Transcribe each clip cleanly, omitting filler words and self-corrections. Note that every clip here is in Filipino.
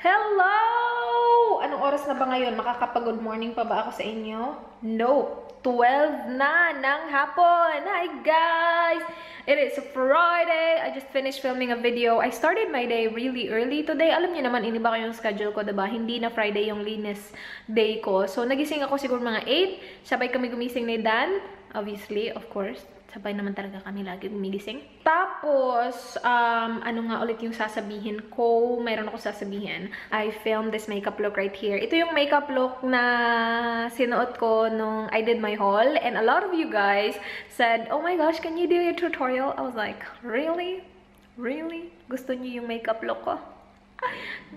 Hello! Anong oras na ba ngayon? Makakapag-good morning pa ba ako sa inyo? No. 12 na ng hapon. Hi guys! It is Friday. I just finished filming a video. I started my day really early today. Alam niyo naman, iniba ko yung schedule ko, diba? Hindi na Friday yung linis day ko. So, nagising ako siguro mga 8. Sabay kami gumising ni Dan. Obviously, of course. Sabay naman talaga kami lagi gumigising. Tapos, ano nga ulit yung sasabihin ko? Mayroon ako sasabihin. I filmed this makeup look right here. Ito yung makeup look na sinuot ko nung I did my haul. And a lot of you guys said, oh my gosh, can you do a tutorial? I was like, really? Really? Gusto niyo yung makeup look ko?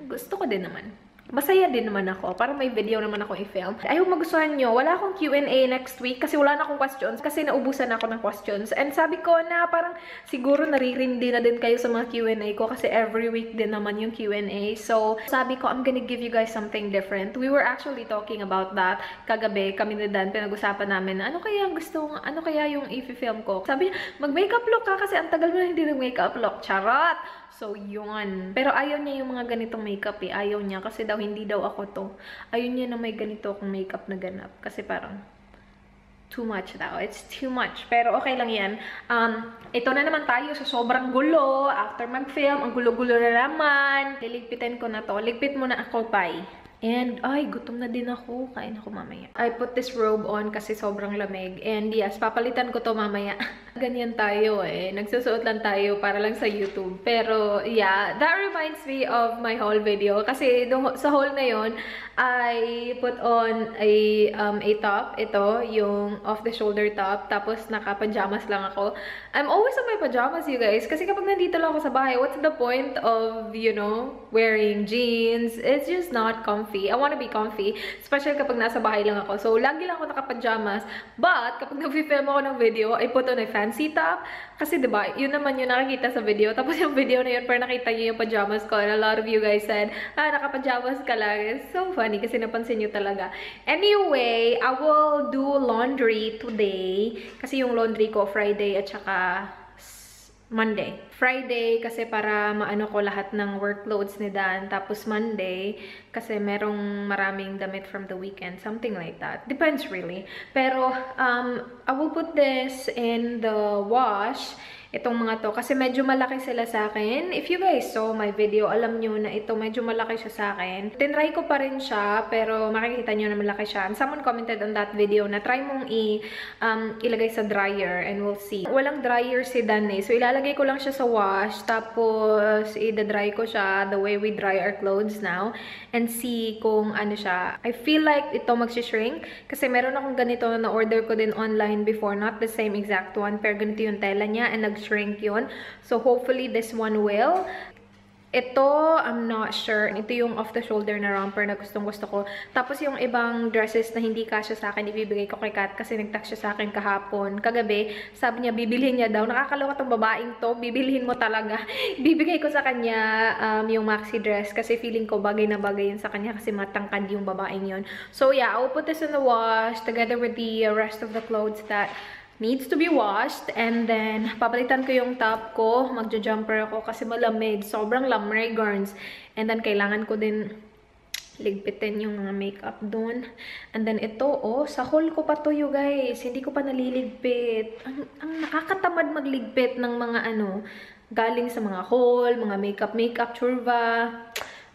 Gusto ko din naman. Masaya din naman ako. Para may video naman ako i-film. I hope magustuhan nyo. Wala akong Q&A next week kasi wala na akong questions. Kasi naubusan ako ng questions. And sabi ko na parang siguro naririndi na din kayo sa mga Q&A ko kasi every week din naman yung Q&A. So, sabi ko, I'm gonna give you guys something different. We were actually talking about that kagabi. Kami na Dan, pinag-usapan namin na ano kaya yung i-film ko. Sabi niya, mag-makeup look ka kasi ang tagal mo na hindi nag-makeup look. Charot! So, yun. Pero ayaw niya yung mga ganitong makeup eh. Ayaw niya kasi daw hindi daw ako to. Ayaw niya na may ganito akong makeup na ganap. Kasi parang too much daw. It's too much. Pero okay lang yan. Ito na naman tayo sa sobrang gulo. After mag-film, ang gulo-gulo na naman. Liligpitin ko na to. Ligpit mo na ako, Pai. And, ay, gutom na din ako. Kain ako mamaya. I put this robe on kasi sobrang lamig. And yes, papalitan ko to mamaya. Ganyan tayo eh. Nagsusuot lang tayo para lang sa YouTube. Pero, yeah, that reminds me of my haul video. Kasi sa haul na yon, I put on a top. Ito, yung off-the-shoulder top. Tapos, naka-pajamas lang ako. I'm always on my pajamas, you guys. Kasi kapag nandito lang ako sa bahay, what's the point of, you know, wearing jeans? It's just not comfy. I want to be comfy. Especially kapag nasa bahay lang ako. So, lagi lang ako naka-pajamas. But, kapag nag-film ako ng video, I put on a fancy top. Kasi, diba, yun naman yung nakikita sa video. Tapos, yung video na yun, pero nakita niyo yung pajamas ko. And a lot of you guys said, naka-pajamas ka lang. It's so funny kasi napansin niyo talaga. Anyway, I will do laundry today. Kasi yung laundry ko, Friday at saka Monday. Friday kasi para maano ko lahat ng workloads ni Dan. Tapos Monday kasi merong maraming damit from the weekend. Something like that. Depends really. Pero I will put this in the wash. Itong mga to. Kasi medyo malaki sila sa akin. If you guys saw my video, alam nyo na ito medyo malaki siya sa akin. Tinry ko pa rin siya, pero makikita nyo na malaki siya. And someone commented on that video na try mong ilagay sa dryer and we'll see. Walang dryer si Dan eh. So, ilalagay ko lang siya sa wash. Tapos, i-dry ko siya the way we dry our clothes now. And see kung ano siya. I feel like ito magsishrink. Kasi meron akong ganito na order ko din online before. Not the same exact one. Pero ganito yung tela niya. And shrink yun. So, hopefully, this one will. Ito, I'm not sure. Ito yung off-the-shoulder na romper na gustong-gusto ko. Tapos, yung ibang dresses na hindi kasya sa akin, ibibigay ko kay Kat kasi nag-text siya sa akin kahapon. Kagabi, sabi niya, bibilhin niya daw. Nakakaloka tong babaeng to. Bibilhin mo talaga. Bibigay ko sa kanya yung maxi dress kasi feeling ko bagay na bagay yun sa kanya kasi matangkad yung babaeng yun. So, yeah, I will put this in the wash together with the rest of the clothes that needs to be washed. And then, papalitan ko yung top ko. Magja-jumper ako kasi malamig. Sobrang lamig, girls. And then, kailangan ko din ligpitin yung mga makeup doon. And then, ito, sa haul ko pa to, you guys. Hindi ko pa naliligpit. Ang nakakatamad magligpit ng mga galing sa mga haul, mga makeup, churva.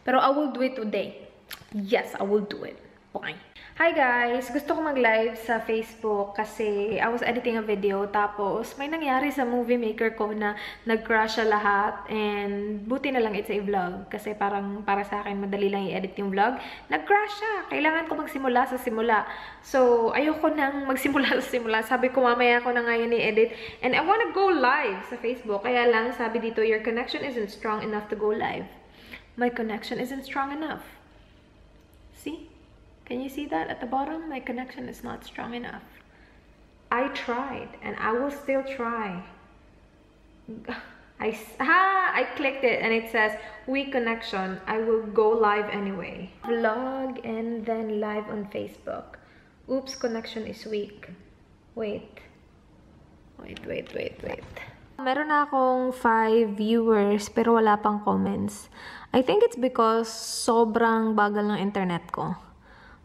Pero I will do it today. Yes, I will do it. Okay. Hi guys! Gusto ko mag-live sa Facebook kasi I was editing a video tapos may nangyari sa movie maker ko na nag-crash siya lahat and buti na lang it's a vlog kasi parang para sa akin madali lang i-edit yung vlog. Nag-crash siya! Kailangan ko magsimula sa simula. So, ayoko nang magsimula sa simula. Sabi ko mamaya ko na ngayon i-edit and I wanna go live sa Facebook. Kaya lang sabi dito, your connection isn't strong enough to go live. My connection isn't strong enough. See? Can you see that at the bottom? My connection is not strong enough. I tried and I will still try. I clicked it and it says weak connection. I will go live anyway. Vlog and then live on Facebook. Oops, connection is weak. Wait. Meron na akong 5 viewers pero wala pang comments. I think it's because sobrang bagal ng internet ko.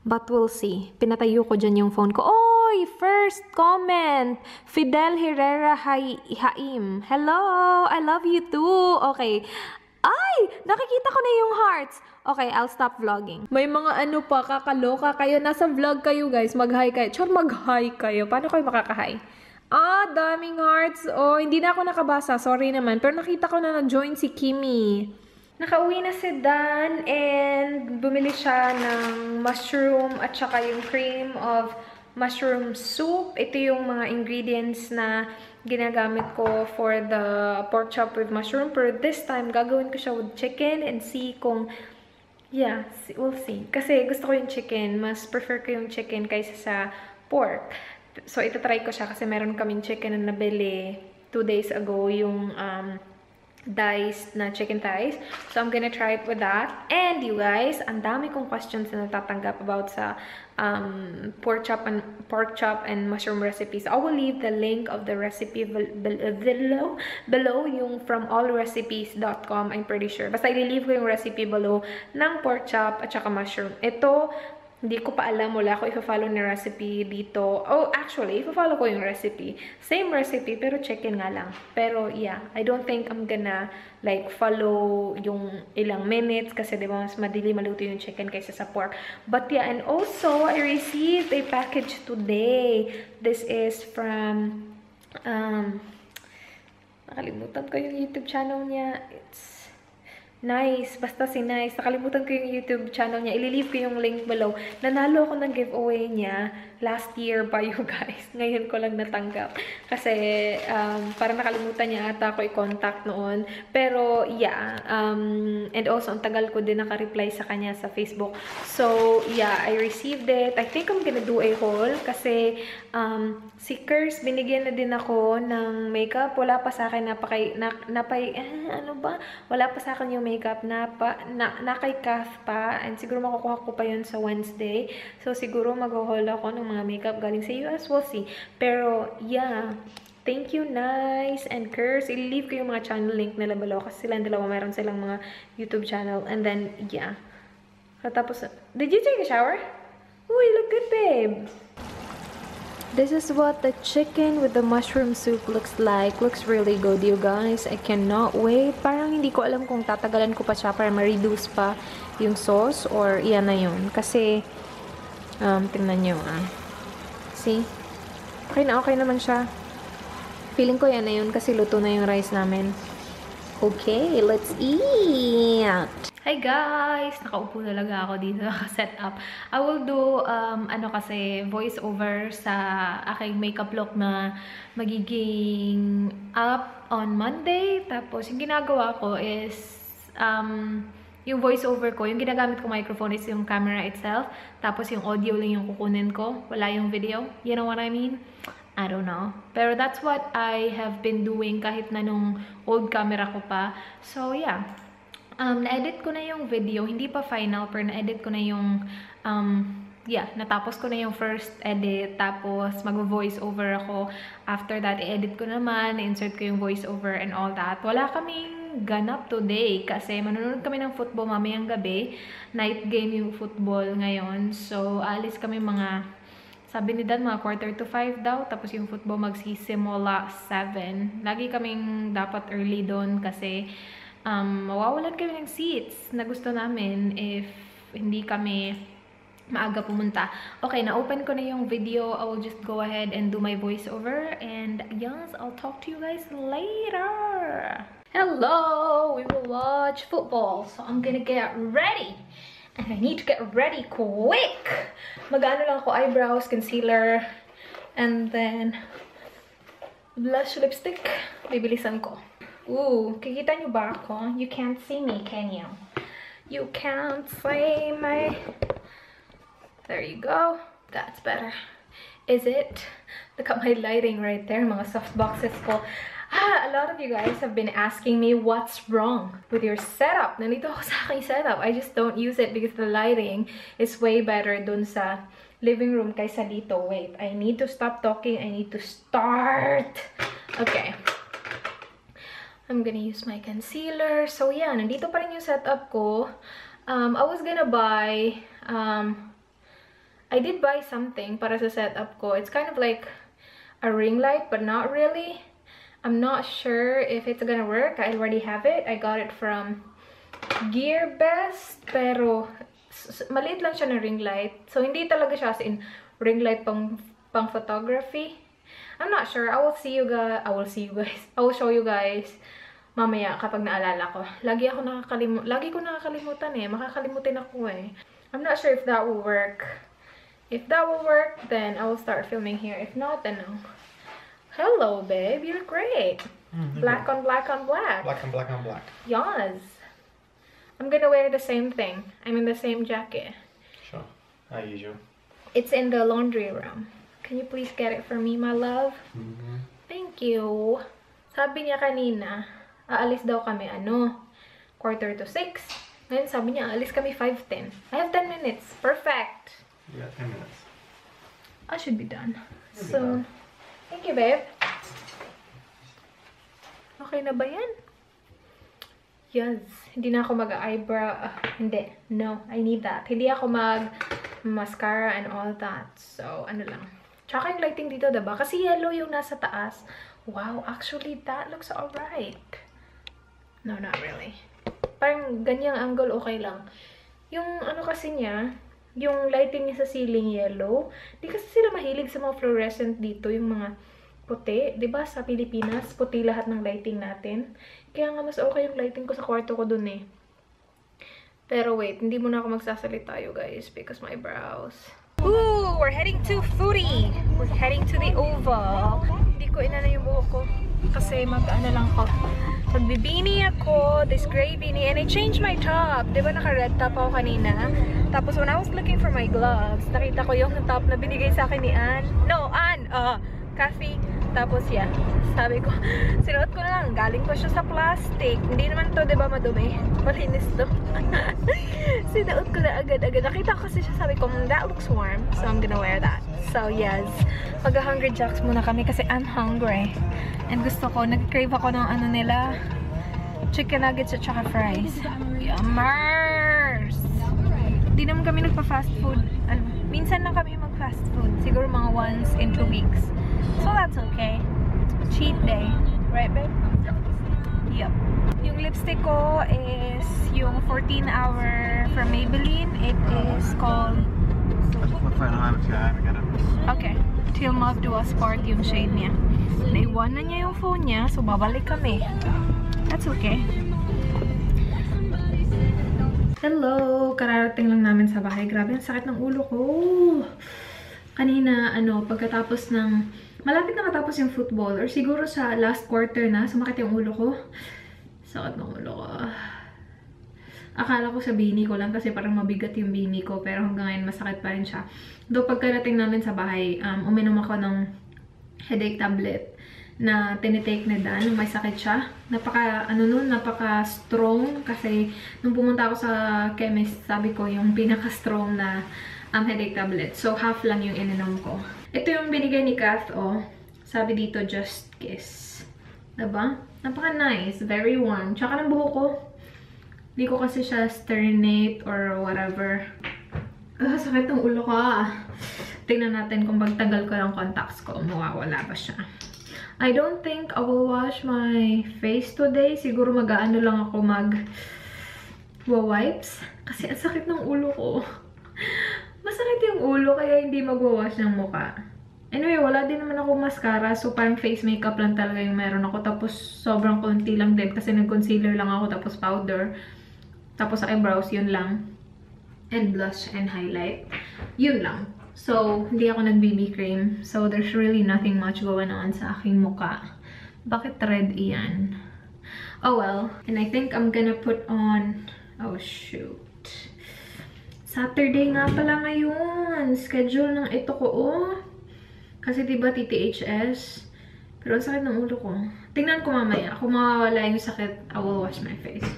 But we'll see. Pinatayo ko dyan yung phone ko. Oy! First comment! Fidel Herrera Haim. Hello! I love you too! Okay. Ay! Nakikita ko na yung hearts. Okay, I'll stop vlogging. May mga ano pa, kakaloka kayo. Nasa vlog kayo, guys. Mag-hi kayo. Char, mag-hi kayo. Paano kayo makaka-hi? Ah, daming hearts. Oh, hindi na ako nakabasa. Sorry naman. Pero nakita ko na na-join si Kimi. Nakauwi na si Dan and bumili siya ng mushroom at saka yung cream of mushroom soup. Ito yung mga ingredients na ginagamit ko for the pork chop with mushroom. Pero this time, gagawin ko siya with chicken and see kung, yeah, we'll see. Kasi gusto ko yung chicken. Mas prefer ko yung chicken kaysa sa pork. So, itatry ko siya kasi meron kaming chicken na nabili 2 days ago, yung diced na chicken thighs. So, I'm gonna try it with that. And you guys, ang dami kong questions na natatanggap about sa pork chop and mushroom recipes. I will leave the link of the recipe below yung from allrecipes.com, I'm pretty sure. Basta i-leave ko yung recipe below ng pork chop at saka mushroom. Ito, hindi ko pa alam, wala ko i-follow ni recipe dito. Oh, actually, i-follow ko yung recipe. Same recipe, pero chicken nga lang. Pero, yeah, I don't think I'm gonna, like, follow yung ilang minutes kasi, di ba, mas madili maluto yung chicken kaysa sa pork. But, yeah, and also, I received a package today. This is from, nakalimutan ko yung YouTube channel niya. It's Nice. Basta si Nice. Nakalimutan ko yung YouTube channel niya. I-leave ko yung link below. Nanalo ako ng giveaway niya last year pa you guys. Ngayon ko lang natanggap. Kasi parang nakalimutan niya ata ako i-contact noon. Pero yeah. And also, ang tagal ko din naka-reply sa kanya sa Facebook. So yeah, I received it. I think I'm gonna do a haul. Kasi si Curse, binigyan na din ako ng makeup. Wala pa sa akin wala pa sa akin yung makeup na kay Kath pa, and siguro makukuha ko pa yun sa Wednesday. So siguro mag-haul ako ng mga makeup galing sa US, we'll see. Pero yeah, thank you Nice and Curse. I-leave ko yung mga channel link nila below kasi silang dalawa meron silang mga YouTube channel. And then yeah, tapos, did you take a shower? Oh, you look good, babe. This is what the chicken with the mushroom soup looks like. Looks really good, you guys. I cannot wait. Parang hindi ko alam kung tatagalan ko pa siya para ma-reduce pa yung sauce or iyan na yun. Kasi, tingnan nyo, See? Okay naman siya. Feeling ko yan na yun kasi luto na yung rice namin. Okay, let's eat! Hi guys! Nakaupo talaga ako dito, set up. I will do, kasi, voice over sa aking makeup look na magiging up on Monday. Tapos, yung ginagawa ko is, yung voice over ko, yung ginagamit ko microphone is yung camera itself. Tapos, yung audio lang yung kukunin ko. Wala yung video. You know what I mean? I don't know. Pero that's what I have been doing kahit na nung old camera ko pa. So, yeah. Na-edit ko na yung video. Hindi pa final, pero na-edit ko na yung, natapos ko na yung first edit. Tapos, mag-voice over ako. After that, i-edit ko naman. Na-insert ko yung voice over and all that. Wala kaming ganap today kasi manonood kami ng football mamayang gabi. Night game yung football ngayon. So, alis kami mga, sabi ni Dan, mga 4:45 daw. Tapos yung football magsisimula 7. Lagi kaming dapat early doon kasi mawawalan kami ng seats na gusto namin if hindi kami maaga pumunta. Okay, na-open ko na yung video. I will just go ahead and do my voiceover. And yes, I'll talk to you guys later. Hello! We will watch football. So I'm gonna get ready. And I need to get ready quick. Mag-ano lang ako, eyebrows, concealer, and then blush, lipstick. Bibilisan ko. Ooh, kikita nyo ba ako? You can't see me, can you? You can't see me. There you go. That's better. Is it? Look at my lighting right there, mga soft boxes ko. A lot of you guys have been asking me what's wrong with your setup. Nandito ako sa aking setup. I just don't use it because the lighting is way better dun sa living room kaysa dito. Wait, I need to stop talking. I need to start. Okay. I'm gonna use my concealer. So yeah, nandito pa rin yung setup ko. I was gonna buy, I did buy something para sa setup ko. It's kind of like a ring light, but not really. I'm not sure if it's gonna work. I already have it. I got it from GearBest, pero maliit lang siya na ring light. So hindi talaga siya as in ring light pang photography. I'm not sure. I will show you guys mamaya kapag naalala ko. Lagi ko nakakalimutan eh. Makakalimutin ako eh. I'm not sure if that will work. If that will work, then I will start filming here. If not, then no. Hello, babe. You look great. Black on black on black. Black on black on black. Yes. I'm gonna wear the same thing. I mean the same jacket. Sure. As usual. It's in the laundry room. Can you please get it for me, my love? Thank you. Sabi niya kanina, aalis daw kami, 5:45. Ngayon sabi niya, aalis kami 5:10. I have 10 minutes. Perfect. You got 10 minutes. I should be done. You'll be So, done. thank you, babe. Okay na ba yan? Yes. Hindi na ako mag-eyebrow. Hindi. No, I need that. Hindi ako mag-mascara and all that. So, ano lang. Tsaka yung lighting dito, diba? Kasi yellow yung nasa taas. Wow, actually, that looks alright. No, not really. Parang ganyang angle, okay lang. Yung ano kasi niya, yung lighting niya sa ceiling yellow. Di kasi sila mahilig sa mga fluorescent dito, yung mga puti. Diba sa Pilipinas, puti lahat ng lighting natin. Kaya nga mas okay yung lighting ko sa kwarto ko dun eh. Pero wait, hindi muna ako magsasalita you guys because my brows. Ooh, we're heading to Foodie. We're heading to the Oval. Hindi ko inana yung buhok ko kasi mag-ano lang ko. Magbibini ako, this gray beanie, and I changed my top. Diba naka-red top ako kanina? Tapos when I was looking for my gloves, nakita ko yung top na binigay sa akin ni Ann. No, Ann! Kathy. Tapos yeah, sabi ko, sinuot ko na lang. Galing pa siya sa plastic. Hindi naman to, diba, madumi? Malinis to. Sinuot ko na agad-agad. Nakita ko kasi siya, sabi ko, that looks warm. So I'm gonna wear that. So yes, mag-Hungry Jacks muna kami kasi I'm hungry. And gusto ko, nag-crave ako ng ano nila, chicken nuggets at saka fries. Yummers! Di naman kami nagpa-fast food. Minsan lang kami mag-fast food. Siguro mga once in 2 weeks. So that's okay. Cheat day. Right, babe? Yep. Yung lipstick ko is yung 14-hour from Maybelline. It is called... Okay. Till Mauve Duo Sport yung shade niya. Naiwan na niya yung phone niya, so babalik kami. That's okay. Hello! Kararating lang namin sa bahay. Grabe, ang sakit ng ulo ko. Kanina, pagkatapos ng... Malapit na katapos yung football. Or siguro sa last quarter na, sumakit yung ulo ko. Sakit ng ulo ko. Akala ko sa bini ko lang kasi parang mabigat yung bini ko. Pero hanggang ngayon, masakit pa rin siya. Though pagkarating namin sa bahay, uminom ako ng headache tablet na tinitake ni Dan. May sakit siya. Napaka-strong. Kasi nung pumunta ako sa chemist, sabi ko yung pinaka-strong na headache tablet. So, half lang yung ininom ko. Ito yung binigay ni Kath, oh. Sabi dito, Just Kiss. Diba? Napaka-nice. Very warm. Tsaka ng buhok ko. Hindi ko kasi siya sternate or whatever. Sakit ng ulo ko. Tingnan natin kung pagtagal ko ng contacts ko, mawawala ba siya. I don't think I will wash my face today. Siguro mag-aano lang ako mag-wipes. Kasi ang sakit ng ulo ko. Masakit yung ulo kaya hindi magwawash ng mukha. Anyway, wala din naman ako mascara. So, parang face makeup lang talaga yung meron ako. Tapos, sobrang konti lang din. Kasi nag-concealer lang ako. Tapos, powder. Tapos, eyebrows. Yun lang. And blush and highlight. Yun lang. So, hindi ako nag-BB cream. So, there's really nothing much going on sa aking mukha. Bakit red iyan? Oh, well. And I think I'm gonna put on... Oh, shoot. Saturday nga pala ngayon. Schedule ng ito ko, oh. Kasi diba TTHS? Pero ang sakit ng ulo ko. Tingnan ko mamaya. Kung mawawala yung sakit, I will wash my face.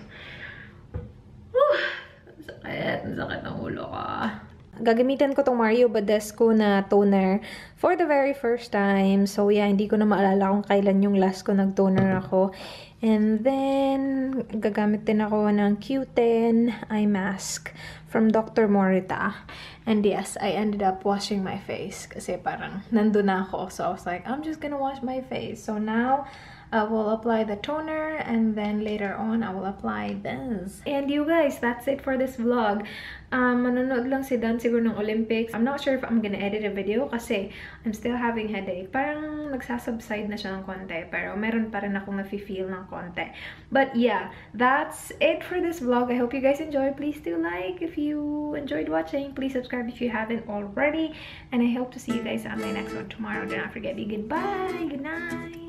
Ang sakit. Ang sakit ng ulo ko. Gagamitan ko tong Mario Badescu na toner for the very first time. So yeah, hindi ko na maalala kung kailan yung last ko nag-toner ako. And then, gagamit din ako ng Q10 eye mask from Dr. Morita. And yes, I ended up washing my face kasi parang nandun na ako. So I was like, I'm just gonna wash my face. So now, I will apply the toner and then later on, I will apply this. And you guys, that's it for this vlog. Manonood lang si Dan siguro ng Olympics. I'm not sure if I'm gonna edit a video kasi I'm still having headache. Parang nagsasubside na siya ng konti pero meron pa rin akong nafe-feel ng konti. But yeah, that's it for this vlog. I hope you guys enjoyed. Please do like if you enjoyed watching. Please subscribe if you haven't already. And I hope to see you guys on my next one tomorrow. Do not forget, be goodbye. Good night.